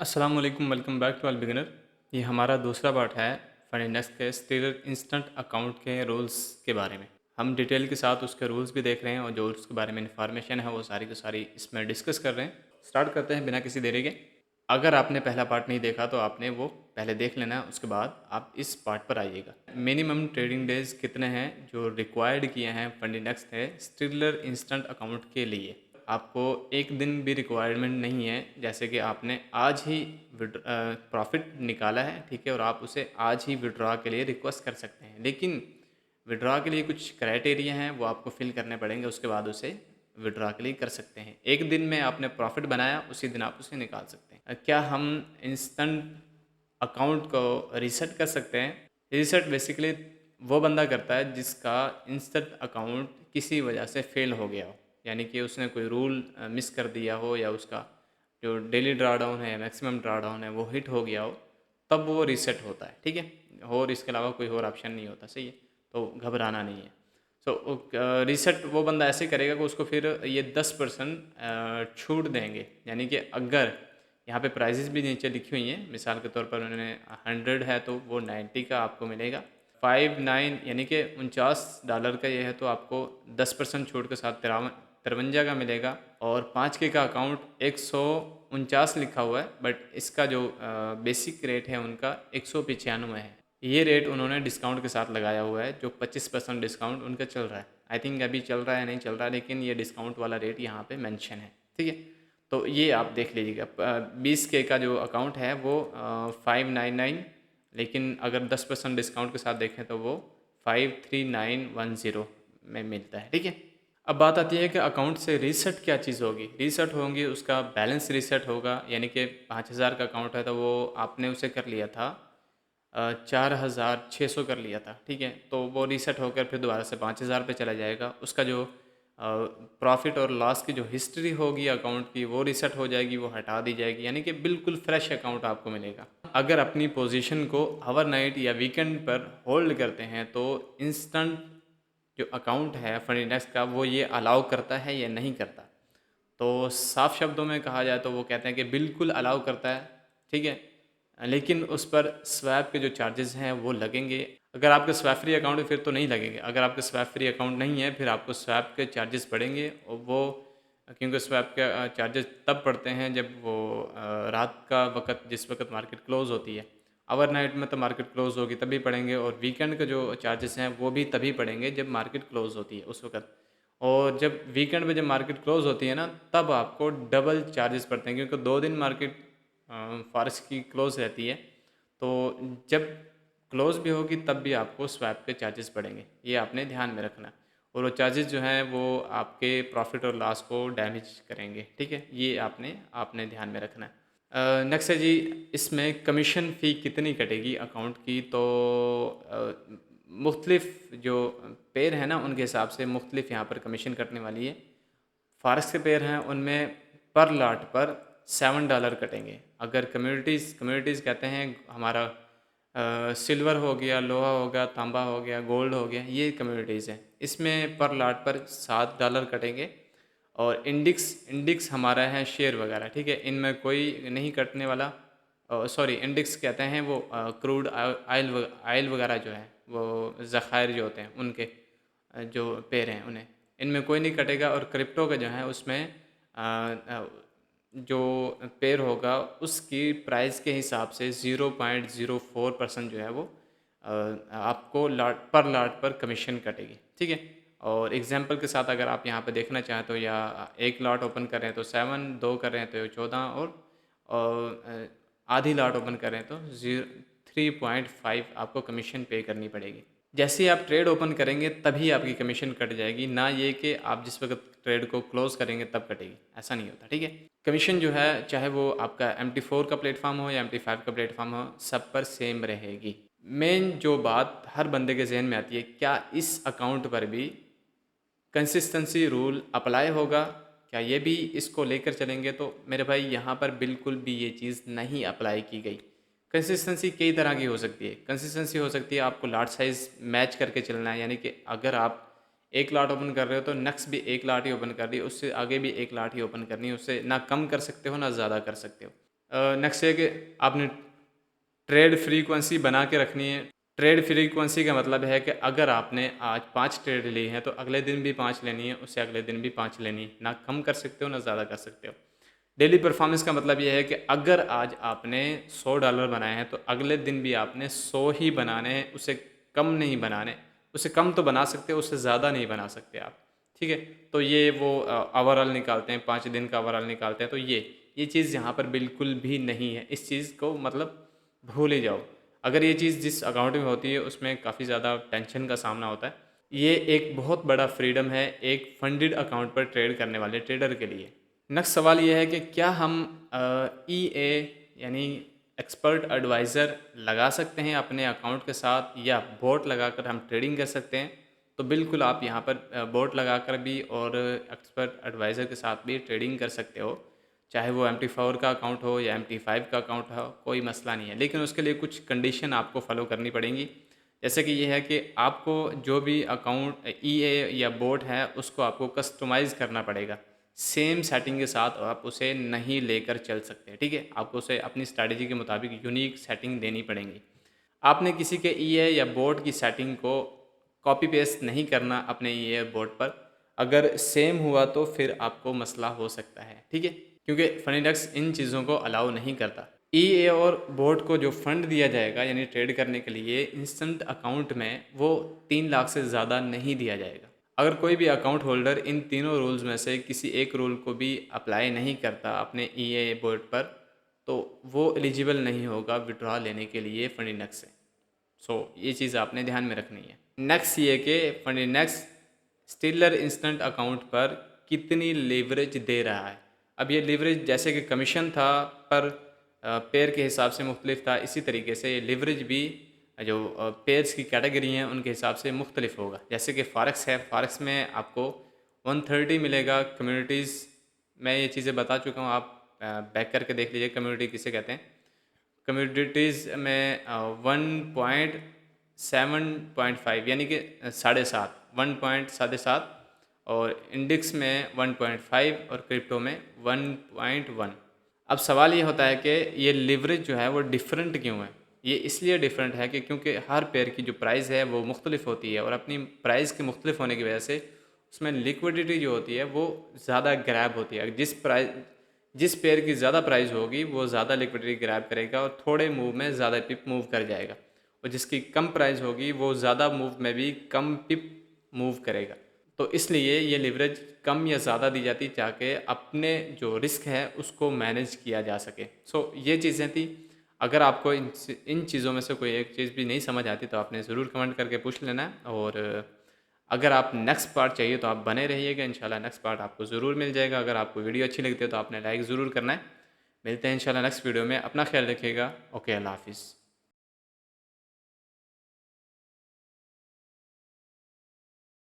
अस्सलाम वालेकुम, welcome back to all beginner. ये हमारा दूसरा पार्ट है फाइनेंस के स्टेलर इंस्टेंट अकाउंट के रूल्स के बारे में। हम डिटेल के साथ उसके रूल्स भी देख रहे हैं और जो उसके बारे में इंफॉर्मेशन है वो सारी की सारी इसमें डिस्कस कर रहे हैं। स्टार्ट करते हैं बिना किसी देरी के। अगर आपने पहला पार्ट नहीं देखा तो आपने वो पहले देख लेना है, उसके बाद आप इस पार्ट पर आइएगा। मिनिमम ट्रेडिंग डेज कितने हैं जो रिक्वायर्ड किए हैं फंडिनेक्स है स्टेलर इंस्टेंट अकाउंट के लिए। आपको एक दिन भी रिक्वायरमेंट नहीं है, जैसे कि आपने आज ही प्रॉफिट निकाला है, ठीक है, और आप उसे आज ही विड्रॉ के लिए रिक्वेस्ट कर सकते हैं। लेकिन विड्रॉ के लिए कुछ क्राइटेरिया हैं, वो आपको फिल करने पड़ेंगे, उसके बाद उसे विड्रॉ के लिए कर सकते हैं। एक दिन में आपने प्रॉफिट बनाया, उसी दिन आप उसे निकाल सकते हैं। क्या हम इंस्टेंट अकाउंट को रीसेट कर सकते हैं? रीसेट बेसिकली वो बंदा करता है जिसका इंस्टेंट अकाउंट किसी वजह से फेल हो गया हो, यानी कि उसने कोई रूल मिस कर दिया हो, या उसका जो डेली ड्रा डाउन है या मैक्सिमम ड्रा डाउन है वो हिट हो गया हो, तब वो रीसेट होता है, ठीक है। और इसके अलावा कोई और ऑप्शन नहीं होता, सही है, तो घबराना नहीं है। सो रीसेट वो बंदा ऐसे करेगा कि उसको फिर ये 10% छूट देंगे, यानी कि अगर यहाँ पे प्राइजेस भी नीचे लिखी हुई हैं, मिसाल के तौर पर उन्होंने 100 है तो वो 90 का आपको मिलेगा। 59 यानी कि $49 का ये है तो आपको 10% छूट के साथ 53 का मिलेगा। और 5K का अकाउंट 149 लिखा हुआ है, बट इसका जो बेसिक रेट है उनका 195 है। ये रेट उन्होंने डिस्काउंट के साथ लगाया हुआ है, जो 25% डिस्काउंट उनका चल रहा है। आई थिंक अभी चल रहा है नहीं चल रहा है, लेकिन ये डिस्काउंट वाला रेट यहाँ पे मेंशन है, ठीक है। तो ये आप देख लीजिएगा। 20K का जो अकाउंट है वो 599, लेकिन अगर 10% डिस्काउंट के साथ देखें तो वो 53910 में मिलता है, ठीक है। अब बात आती है कि अकाउंट से रीसेट क्या चीज़ होगी। रीसेट होंगी उसका बैलेंस रीसेट होगा, यानी कि 5000 का अकाउंट है तो वो आपने उसे कर लिया था 4600 कर लिया था, ठीक है, तो वो रीसेट होकर फिर दोबारा से 5000 पे चला जाएगा। उसका जो प्रॉफिट और लॉस की जो हिस्ट्री होगी अकाउंट की वो रीसेट हो जाएगी, वो हटा दी जाएगी, यानी कि बिल्कुल फ्रेश अकाउंट आपको मिलेगा। अगर अपनी पोजीशन को ओवरनाइट या वीकेंड पर होल्ड करते हैं तो इंस्टेंट जो अकाउंट है फंडिनेक्स का वो ये अलाउ करता है या नहीं करता। तो साफ शब्दों में कहा जाए तो वो कहते हैं कि बिल्कुल अलाउ करता है, ठीक है, लेकिन उस पर स्वैप के जो चार्जेस हैं वो लगेंगे। अगर आपका स्वैप फ्री अकाउंट है फिर तो नहीं लगेंगे, अगर आपका स्वैप फ्री अकाउंट नहीं है फिर आपको स्वैप के चार्जेस पड़ेंगे। और वो क्योंकि स्वैप के चार्जेस तब पड़ते हैं जब वो रात का वक़्त, जिस वक़्त मार्केट क्लोज़ होती है। ओवरनाइट में तो मार्केट क्लोज़ होगी तभी पड़ेंगे, और वीकेंड के जो चार्जेस हैं वो भी तभी पड़ेंगे जब मार्केट क्लोज़ होती है उस वक़्त। और जब वीकेंड में जब मार्केट क्लोज़ होती है ना, तब आपको डबल चार्जेस पड़ते हैं, क्योंकि 2 दिन मार्केट फॉरेक्स की क्लोज़ रहती है। तो जब क्लोज़ भी होगी तब भी आपको स्वैप के चार्जेस पड़ेंगे, ये आपने ध्यान में रखना है। और वो चार्जेस जो हैं वो आपके प्रॉफिट और लॉस को डैमेज करेंगे, ठीक है, ये आपने आपने ध्यान में रखना है। नेक्स्ट है जी, इसमें कमीशन फ़ी कितनी कटेगी अकाउंट की। तो मुख्तलिफ जो पेयर हैं ना उनके हिसाब से मुख्तलिफ यहाँ पर कमीशन कटने वाली है। फॉरेक्स के पेयर हैं उनमें पर लॉट पर $7 कटेंगे। अगर कम्युनिटीज़ कम्युनिटीज़ कहते हैं हमारा सिल्वर हो गया, लोहा हो गया, तांबा हो गया, गोल्ड हो गया, ये कम्युनिटीज़ हैं, इसमें पर लॉट पर $7 कटेंगे। और इंडिक्स इंडिक्स हमारा है शेयर वगैरह, ठीक है, इनमें कोई नहीं कटने वाला। सॉरी, इंडिक्स कहते हैं वो क्रूड आयल वगैरह जो है, वो ज़खायर जो होते हैं उनके जो पेयर हैं उन्हें, इनमें कोई नहीं कटेगा। और क्रिप्टो का जो है उसमें जो पेयर होगा उसकी प्राइस के हिसाब से 0.04% जो है वो आपको पर लॉट पर कमीशन कटेगी, ठीक है। और एग्जांपल के साथ अगर आप यहाँ पे देखना चाहें तो, या एक लॉट ओपन कर रहे हैं तो 7, 2 कर रहे हैं तो 14, और आधी लॉट ओपन कर रहे हैं तो 3.5 आपको कमीशन पे करनी पड़ेगी। जैसे ही आप ट्रेड ओपन करेंगे तभी आपकी कमीशन कट जाएगी, ना ये कि आप जिस वक्त ट्रेड को क्लोज करेंगे तब कटेगी, ऐसा नहीं होता, ठीक है। कमीशन जो है चाहे वो आपका MT4 का प्लेटफॉर्म हो या MT5 का प्लेटफॉर्म हो, सब पर सेम रहेगी। मेन जो बात हर बंदे के जहन में आती है, क्या इस अकाउंट पर भी कंसिस्टेंसी रूल अप्लाई होगा, क्या ये भी इसको लेकर चलेंगे? तो मेरे भाई यहाँ पर बिल्कुल भी ये चीज़ नहीं अप्लाई की गई। कंसिस्टेंसी कई तरह की हो सकती है। कंसिस्टेंसी हो सकती है आपको लॉट साइज़ मैच करके चलना है, यानी कि अगर आप एक लॉट ओपन कर रहे हो तो नेक्स्ट भी एक लॉट ही ओपन कर रही है, उससे आगे भी एक लॉट ही ओपन करनी है, उससे ना कम कर सकते हो ना ज़्यादा कर सकते हो। नेक्स्ट है कि आपने ट्रेड फ्रीक्वेंसी बना के रखनी है। ट्रेड फ्रीक्वेंसी का मतलब है कि अगर आपने आज 5 ट्रेड ली हैं तो अगले दिन भी 5 लेनी है, उससे अगले दिन भी 5 लेनी है। ना कम कर सकते हो ना ज़्यादा कर सकते हो। डेली परफॉर्मेंस का मतलब ये है कि अगर आज आपने $100 बनाए हैं तो अगले दिन भी आपने 100 ही बनाने हैं, उससे कम नहीं बनाने। उससे कम तो बना सकते हो, उससे ज़्यादा नहीं बना सकते आप। ठीक है, तो ये वो ओवरऑल निकालते हैं, 5 दिन का ओवरऑल निकालते हैं। तो ये चीज़ यहाँ पर बिल्कुल भी नहीं है। इस चीज़ को मतलब भूल ही जाओ। अगर ये चीज़ जिस अकाउंट में होती है उसमें काफ़ी ज़्यादा टेंशन का सामना होता है। ये एक बहुत बड़ा फ्रीडम है एक फंडेड अकाउंट पर ट्रेड करने वाले ट्रेडर के लिए। नेक्स्ट सवाल ये है कि क्या हम ईए यानी एक्सपर्ट एडवाइज़र लगा सकते हैं अपने अकाउंट के साथ, या बोट लगाकर हम ट्रेडिंग कर सकते हैं? तो बिल्कुल आप यहाँ पर बोट लगाकर भी और एक्सपर्ट एडवाइज़र के साथ भी ट्रेडिंग कर सकते हो। चाहे वो MT4 का अकाउंट हो या MT5 का अकाउंट हो, कोई मसला नहीं है। लेकिन उसके लिए कुछ कंडीशन आपको फॉलो करनी पड़ेंगी। जैसे कि ये है कि आपको जो भी अकाउंट ईए या बोट है उसको आपको कस्टमाइज़ करना पड़ेगा। सेम सेटिंग के साथ आप उसे नहीं लेकर चल सकते। ठीक है, आपको उसे अपनी स्ट्रैटेजी के मुताबिक यूनिक सेटिंग देनी पड़ेंगी। आपने किसी के ईए या बोट की सेटिंग को कॉपी पेस्ट नहीं करना अपने ईए बोट पर। अगर सेम हुआ तो फिर आपको मसला हो सकता है। ठीक है, क्योंकि फंडिडेक्स इन चीज़ों को अलाउ नहीं करता। ईए और बोट को जो फंड दिया जाएगा यानी ट्रेड करने के लिए इंस्टेंट अकाउंट में, वो 3 लाख से ज़्यादा नहीं दिया जाएगा। अगर कोई भी अकाउंट होल्डर इन तीनों रूल्स में से किसी एक रूल को भी अप्लाई नहीं करता अपने ईए बोट पर, तो वो एलिजिबल नहीं होगा विड्रॉ लेने के लिए फंडिडेक्स से। ये चीज़ आपने ध्यान में रखनी है। नेक्स्ट ये कि फंडिडेक्स स्टिलर इंस्टेंट अकाउंट पर कितनी लीवरेज दे रहा है। अब ये लीवरेज जैसे कि कमीशन था पर पेयर के हिसाब से मुख्तलिफ था, इसी तरीके से ये लीवरेज भी जो पेयर्स की कैटेगरी हैं उनके हिसाब से मुख्तलिफ होगा। जैसे कि फॉरेक्स है, फॉरेक्स में आपको 130 मिलेगा। कम्युनिटीज़ मैं ये चीज़ें बता चुका हूँ, आप बैक करके देख लीजिए कम्युनिटी किसे कहते हैं। कम्युनिटीज़ में 1.7.5 यानी कि 7.5 1.7 और इंडेक्स में 1.5 और क्रिप्टो में 1.1। अब सवाल ये होता है कि ये लिवरेज जो है वो डिफरेंट क्यों है। ये इसलिए डिफरेंट है कि क्योंकि हर पेयर की जो प्राइस है वो मुख्तलिफ होती है, और अपनी प्राइस के मुख्तलिफ होने की वजह से उसमें लिक्विडिटी जो होती है वो ज़्यादा ग्रैब होती है। जिस पेयर की ज़्यादा प्राइस होगी वो ज़्यादा लिक्विडिटी ग्रैब करेगा और थोड़े मूव में ज़्यादा पिप मूव कर जाएगा, और जिसकी कम प्राइस होगी वो ज़्यादा मूव में भी कम पिप मूव करेगा। तो इसलिए ये लिवरेज कम या ज़्यादा दी जाती ताकि अपने जो रिस्क है उसको मैनेज किया जा सके। ये चीज़ें थी। अगर आपको इन चीज़ों में से कोई एक चीज़ भी नहीं समझ आती तो आपने ज़रूर कमेंट करके पूछ लेना है। और अगर आप नेक्स्ट पार्ट चाहिए तो आप बने रहिएगा, इंशाल्लाह नेक्स्ट पार्ट आपको ज़रूर मिल जाएगा। अगर आपको वीडियो अच्छी लगती है तो आपने लाइक ज़रूर करना है। मिलते हैं इंशाल्लाह नेक्स्ट वीडियो में। अपना ख्याल रखिएगा। ओके, अल्लाह हाफ़िज़।